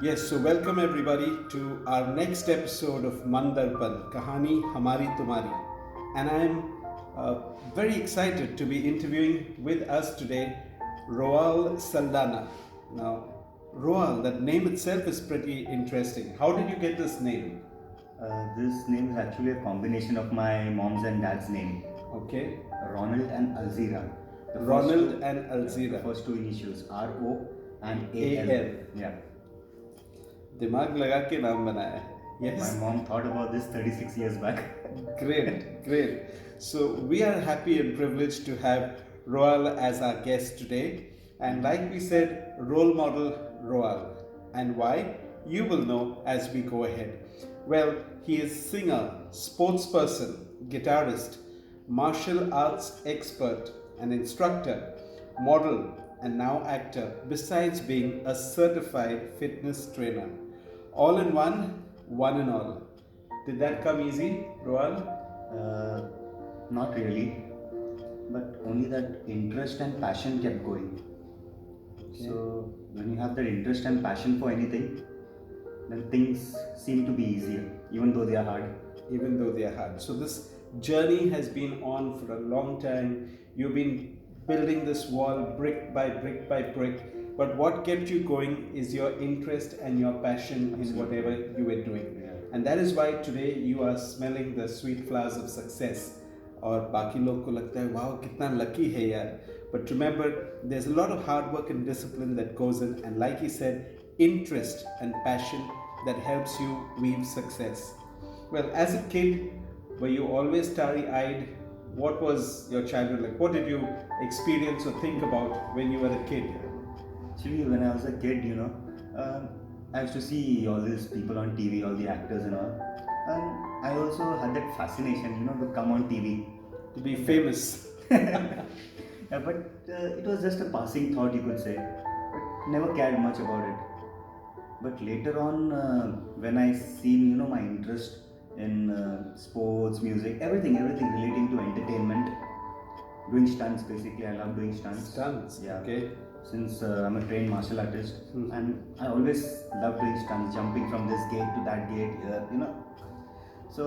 Yes, so welcome everybody to our next episode of Mann Darpan, kahani, humari, tumhari. And I'm very excited to be interviewing with us today Roal Saldana. Now, Roal, that name itself is pretty interesting. How did you get this name? This name is actually a combination of my mom's and dad's name, Okay, Ronald and Alzira. Ronald and The Alzira. first two initials, R-O and A-L. A-L. Yeah. दिमाग लगा के नाम बनाया है. Yes. My mom thought about this 36 years back. Great, great. So we are happy and privileged to have Roal as our guest today. And like we said, role model Roal. And why? You will know as we go ahead. Well, he is singer, sportsperson, guitarist, martial arts expert, an instructor, model, and now actor, besides being a certified fitness trainer. All in one in all. Did that come easy, Roal? Uh, Not really, but only that interest and passion kept going. So when you have that interest and passion for anything, then things seem to be easier, even though they are hard. Even though they are hard. So this journey has been on for a long time. You've been building this wall brick by brick by brick. But what kept you going is your interest and your passion in whatever you were doing. Yeah. And that is why today you are smelling the sweet flowers of success. और बाकी लोग को लगता है wow कितना lucky है यार. But remember, there's a lot of hard work and discipline that goes in, and like he said, interest and passion that helps you weave success. Well, as a kid, were you always starry-eyed? What was your childhood like? What did you experience or think about when you were a kid? Actually, when I was a kid, I used to see all these people on TV, all the actors and all. And I also had that fascination, to come on TV. To be famous. Yeah, but it was just a passing thought, you could say. But never cared much about it. But later on, when I seen, my interest in sports, music, everything relating to entertainment, doing stunts basically. I love doing stunts. Stunts, Yeah. okay. Since I'm a trained martial artist, and I always love doing stunts, jumping from this gate to that gate, So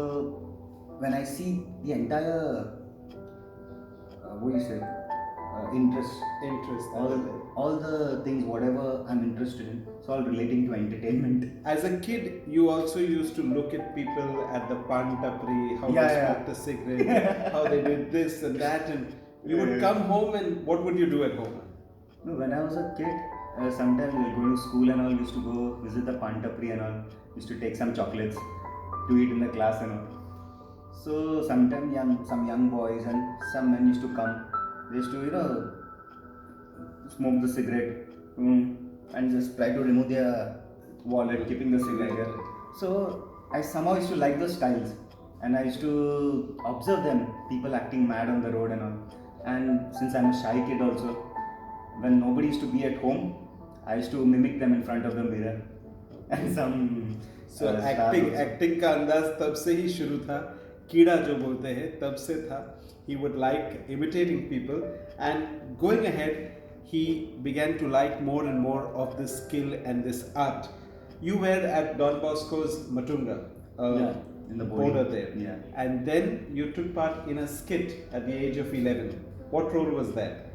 when I see the entire, what do you say, interest, Interest. all the things, whatever I'm interested in, it's all relating to entertainment. As a kid, you also used to look at people at the pan tapri, how Yeah, they yeah. smoked a cigarette, how they did this and that, and you would come home and what would you do at home? No, when I was a kid, sometimes we were going to school and all, used to go visit the pan tapri and all, used to take some chocolates to eat in the class and all. So sometimes some young boys and some men used to come. They used to, smoke the cigarette and just try to remove their wallet, keeping the cigarette here. So I somehow used to like those styles, and I used to observe them, people acting mad on the road and all. And since I'm a shy kid also, when nobody used to be at home, I used to mimic them in front of the mirror. And some So stars also. acting का अंदाज तब से ही शुरू था. कीड़ा जो बोलते हैं तब से था. He would like imitating people, and going ahead, he began to like more and more of this skill and this art. You were at Don Bosco's Matunga, Yeah, in the border boarding. there, Yeah. and then you took part in a skit at the age of 11. What role was that?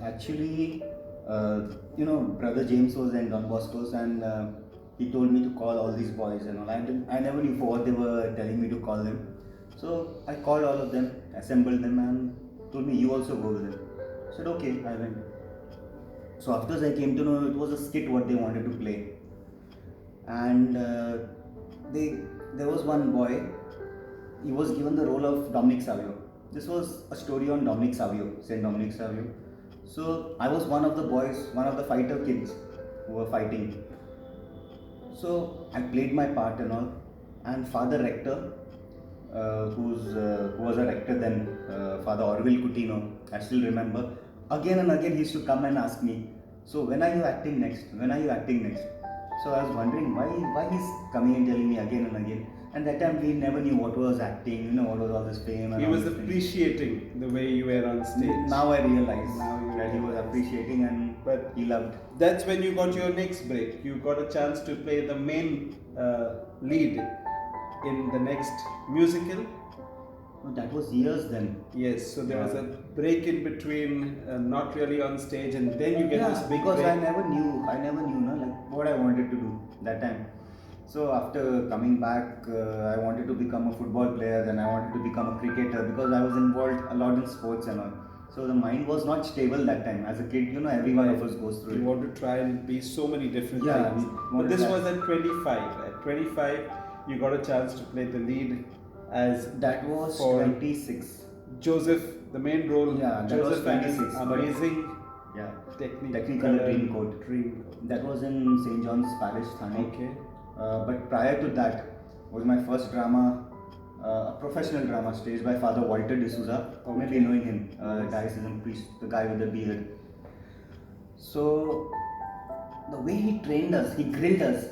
Actually, brother James was in Don Bosco's, and he told me to call all these boys and all. I never knew for what they were telling me to call them. So I called all of them, assembled them, and told me, you also go with them. I said, okay, I went. So after I came to know it was a skit what they wanted to play. And there was one boy, he was given the role of Dominic Savio. This was a story on Dominic Savio, Saint Dominic Savio. So I was one of the boys, one of the fighter kids who were fighting. So I played my part and all, and Father Rector, who was a rector then, Father Orville Coutinho, I still remember. Again and again he used to come and ask me, so when are you acting next? When are you acting next? So I was wondering why he's coming and telling me again and again. And that time we never knew what was acting, what was all this fame. And He all was these things. appreciating the way you were on stage. Now I realize Now you that he was appreciating, and But he loved. that's when you got your next break. You got a chance to play the main lead in the next musical. No, that was years then. Yes, so there was Yeah. a break in between, not really on stage, and then you get this Yeah, big because break. I never knew, no, like what I wanted to do that time. So after coming back, I wanted to become a football player. Then I wanted to become a cricketer because I was involved a lot in sports and all. So the mind was not stable that time. As a kid, every one of us goes through You it. want to try and be so many different Yeah, things. we But wanted this that. was at 25. At 25, you got a chance to play the lead as That was for 26. Joseph, the main role. Yeah, that Joseph was and his 26, but- amazing Yeah, technical technical dream coat. Dream coat. That was in St. John's Parish, Thane. Okay. But prior to that was my first drama, a professional drama staged by Father Walter D'Souza. Okay. Maybe knowing him, diocesan priest, the guy with the beard. So the way he trained us, he grilled us,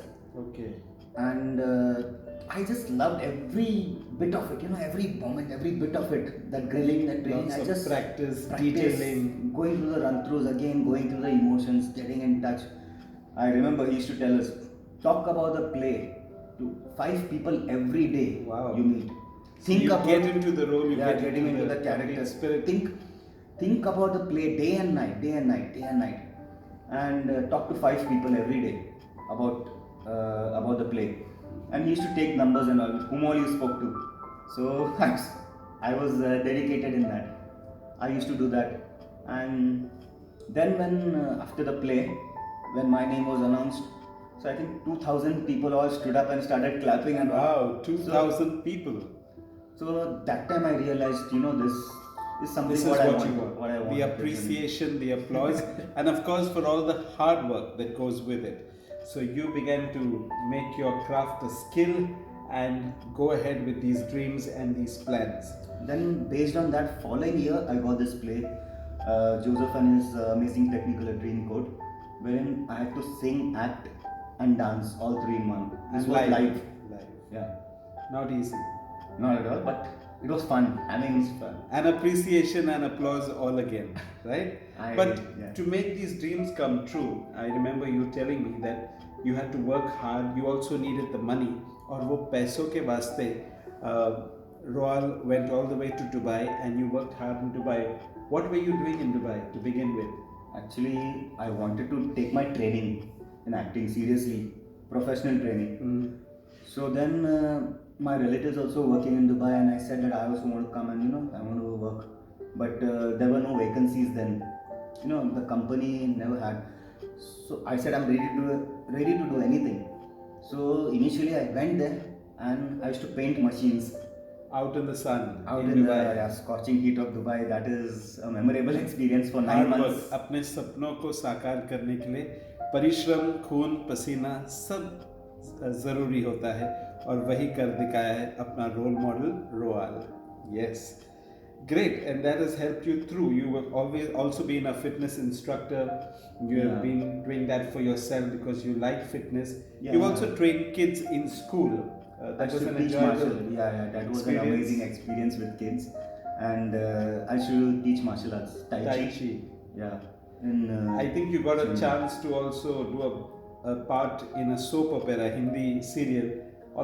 Okay. and I just loved every bit of it. Every moment, every bit of it. That grilling, that training. Lots I of just practice, practice, detailing. going through the run-throughs again, going through the emotions, getting in touch. I remember he used to tell us, talk about the play to 5 people every day. Wow. You meet. So you get into the role, you yeah, get getting into the complete character. spirit. Think about the play day and night, and talk to 5 people every day about the play. And he used to take numbers and all, whom all you spoke to. So I was dedicated in that. I used to do that, and then when after the play, when my name was announced, so I think 2,000 people all stood up and started clapping and all. Wow, 2,000 people. So that time I realized, this is something This is what what I you want. want. What I want. The appreciation, the applause, and of course for all the hard work that goes with it. So you began to make your craft a skill and go ahead with these dreams and these plans. Then, based on that, following year I got this play, Joseph and his amazing technical dream code, wherein I had to sing, act, and dance all 3 in one. This And was live. Live. Yeah, Not easy. not at all, but it was fun. I mean, It's fun. And appreciation and applause all again, right? But yeah. to make these dreams come true, I remember you telling me that you had to work hard, you also needed the money. और वो पैसों के वास्ते Roal went all the way to Dubai and you worked hard in Dubai. What were you doing in Dubai to begin with? Actually, I wanted to take my training in acting seriously, professional training. So then my relatives also working in Dubai, and I said that I also want to come and I want to work, but there were no vacancies then. The company never had. So I said I'm ready to do anything. So initially I went there and I used to paint machines Out in the sun, out in in Dubai. the scorching heat of Dubai. That is a memorable experience for 9 Hard months. work, अपने सपनों को साकार करने के लिए परिश्रम, खून, पसीना सब ज़रूरी होता है और वही कर दिखाया है अपना रोल मॉडल रोआल. Yes, great, and that has helped you through. You have always also been a fitness instructor. You have Yeah. been doing that for yourself because you like fitness. Yeah. You also train kids in school. I That was should an teach enjoyable martial. Yeah, that was an experience. amazing experience with kids, and I should teach martial arts, Tai Chi. Yeah, in, I think you got a Chennai. chance to also do a part in a soap opera, Hindi serial,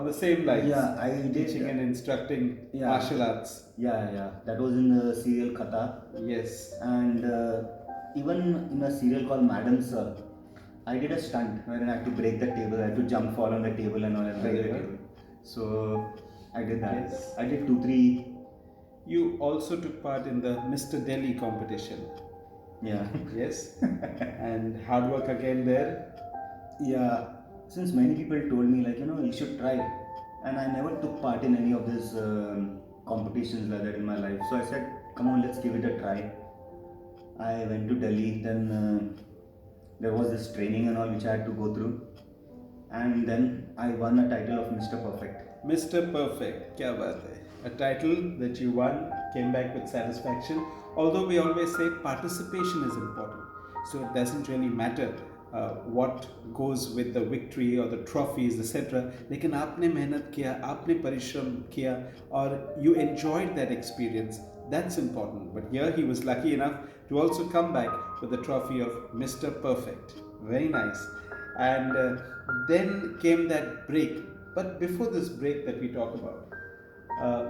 on the same lines. Yeah, I did. Teaching and instructing Yeah. martial arts. Yeah. That was in the serial Kata, Yes. and even in a serial called Madam Sir, I did a stunt wherein I had to break the table, I had to jump, fall on the table, and all, and break the Very well. table. So I did that. Yes. I did 2-3. You also took part in the Mr. Delhi competition. Yeah. Yes. And hard work again there. Yeah, since many people told me you should try, and I never took part in any of these competitions like that in my life. So I said, come on, let's give it a try. I went to Delhi. Then there was this training and all which I had to go through, and then I won a title of Mr. Perfect. Mr. Perfect, क्या बात है. A title that you won, came back with satisfaction. Although we always say participation is important, so it doesn't really matter what goes with the victory or the trophies, etc. लेकिन आपने मेहनत किया, आपने परिश्रम किया, और you enjoyed that experience. That's important. But here he was lucky enough to also come back with the trophy of Mr. Perfect. Very nice. And then came that break. But before this break that we talk about,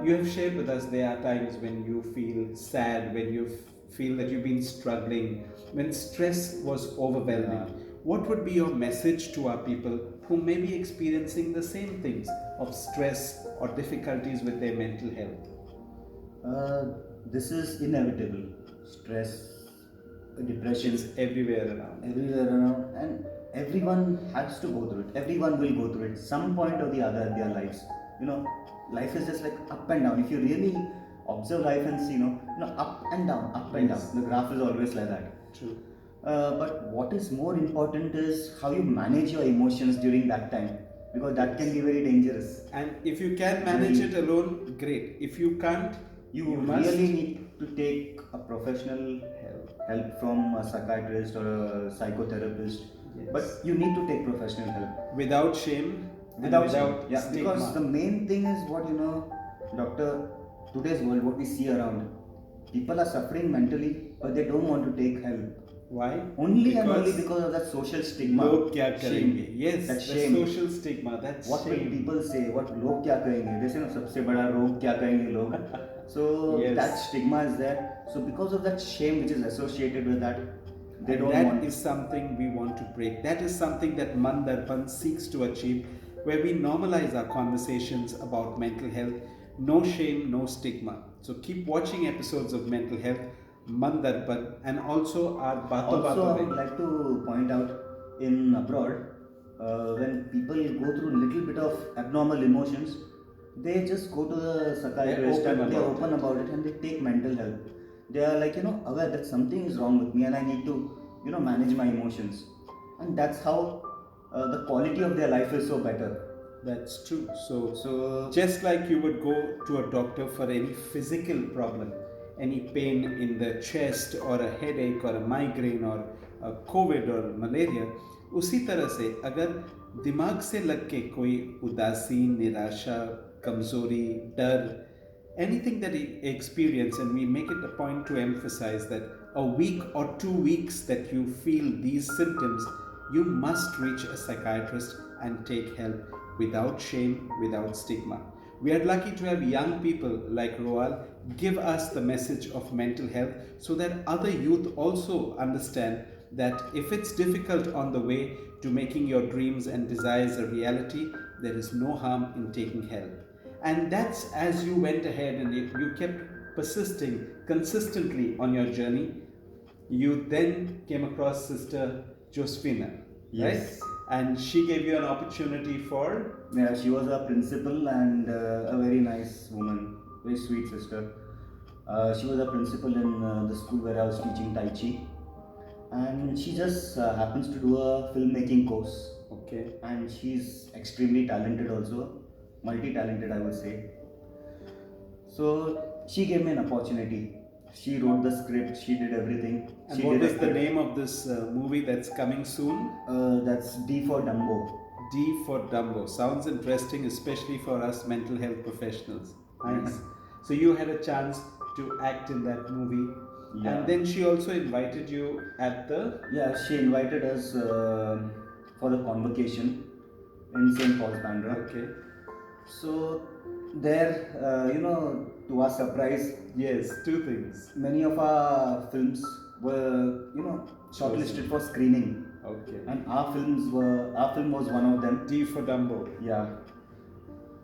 you have shared with us there are times when you feel sad, when you feel that you've been struggling, when stress was overwhelming. What would be your message to our people who may be experiencing the same things of stress or difficulties with their mental health? This is inevitable. Stress, depression, It's everywhere around, and everyone has to go through it. Everyone will go through it some point or the other in their lives. You know, life is just like up and down. If you really observe life and see, up and down, up and down. Yes. The graph is always like that. True. But what is more important is how you manage your emotions during that time, because that can be very dangerous. And if you can manage it alone, great. If you can't, You must really need to take a professional help from a psychiatrist or a psychotherapist. Yes. But you need to take professional help without shame. without shame. Yeah, stigma. because the main thing is what doctor, today's world, what we see around, people are suffering mentally, but they don't want to take help. Why? Only and only because of that social stigma. Log kya Shame. karenge? Yes, that the shame. social stigma. That's What will shame. people say? What log kya kahenge? They say, sabse bada rog kya kahenge log. So Yes. that stigma is there. So because of that shame which is associated with that, they And don't that want. is something we want to break. That is something that Mann Darpan seeks to achieve, where we normalize our conversations about mental health. No shame, no stigma. So keep watching episodes of Mental Health, Mann Darpan, and also our Baaton Also, I Baaton would Mein. like to point out, in abroad, when people go through a little bit of abnormal emotions, they just go to the psychiatrist They're open and they're about open about it and they take mental help. They are like, aware that something is wrong with me and I need to, manage my emotions. And that's how the quality of their life is so better. That's true. So So, just like you would go to a doctor for any physical problem, any pain in the chest or a headache or a migraine or a COVID or malaria, उसी तरह से अगर दिमाग से लग के कोई उदासी, निराशा, कमजोरी, डर, anything that we experience, and we make it a point to emphasize that a week or 2 weeks that you feel these symptoms, you must reach a psychiatrist and take help without shame, without stigma. We are lucky to have young people like Roal give us the message of mental health so that other youth also understand that if it's difficult on the way to making your dreams and desires a reality, there is no harm in taking help. And that's as you went ahead and you kept persisting consistently on your journey, you then came across Sister Josephina, yes. right? And she gave you an opportunity for. Yeah, she was a principal and a very nice woman, very sweet sister. She was a principal in the school where I was teaching Tai Chi, and she just happens to do a filmmaking course. Okay. And she's extremely talented, also multi-talented, I would say. So she gave me an opportunity. She wrote the script. She did everything. And she what is the directed. name of this movie that's coming soon? That's D for Dumbo. D for Dumbo. Sounds interesting, especially for us mental health professionals. Nice. So you had a chance to act in that movie. Yeah. And then she also invited you at the. Yeah, she invited us for the convocation in St. Paul's, Bandra. Okay. So there, to our surprise, Yes, two things. many of our films were, shortlisted for screening, Okay. and our film was one of them. D for Dumbo. Yeah,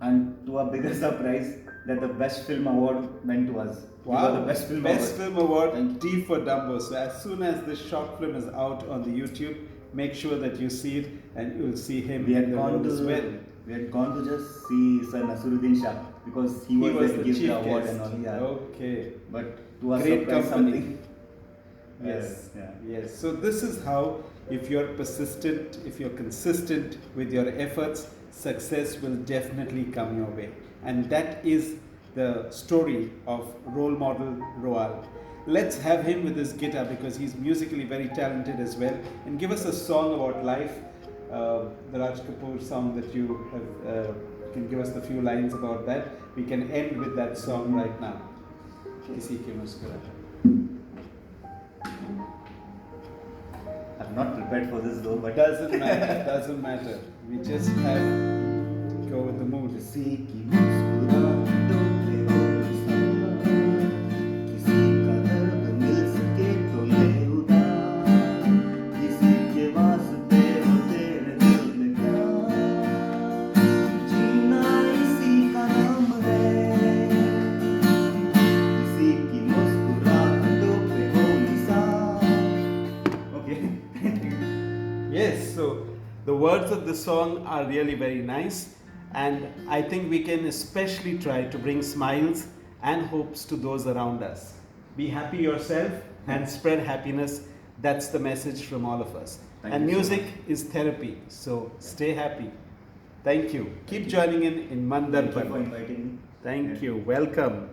and to our biggest surprise, that the best film award went to us. We Wow, got the best film Best award. Film Award, Thank D for Dumbo. So as soon as this short film is out on the YouTube, make sure that you see it and you'll see him We in had the gone role as well. to just see Sir Nasiruddin Shah because he was there to give chief the award guest. and all. Yeah. Okay. But to our Great surprise, company. something. Yes. Yeah. Yes. So this is how, if you're persistent, if you're consistent with your efforts, success will definitely come your way. And that is the story of role model Roal. Let's have him with his guitar because he's musically very talented as well, and give us a song about life. The Raj Kapoor song that you have, can give us the few lines about that. We can end with that song right now. किसी की मुस्कुराहट. I'm not prepared for this though, but Doesn't matter, doesn't matter. We just have go with the mood. किसी की मुस्कुराहटों पे हो निशान, किसी का दर्द मिल सके तो ले उधार, किसी के वास्ते हो तेरे दिल में प्यार, जीना इसी का नाम है, किसी की मुस्कुराहटों पे हो निशान. Okay. Yes, so the words of the song are really very nice, and I think we can especially try to bring smiles and hopes to those around us. Be happy yourself and spread happiness. That's the message from all of us. Thank And you so music much. is therapy, so stay happy. Thank you. Keep joining in Mann Thank you for Darpan. inviting me. Thank you. Welcome.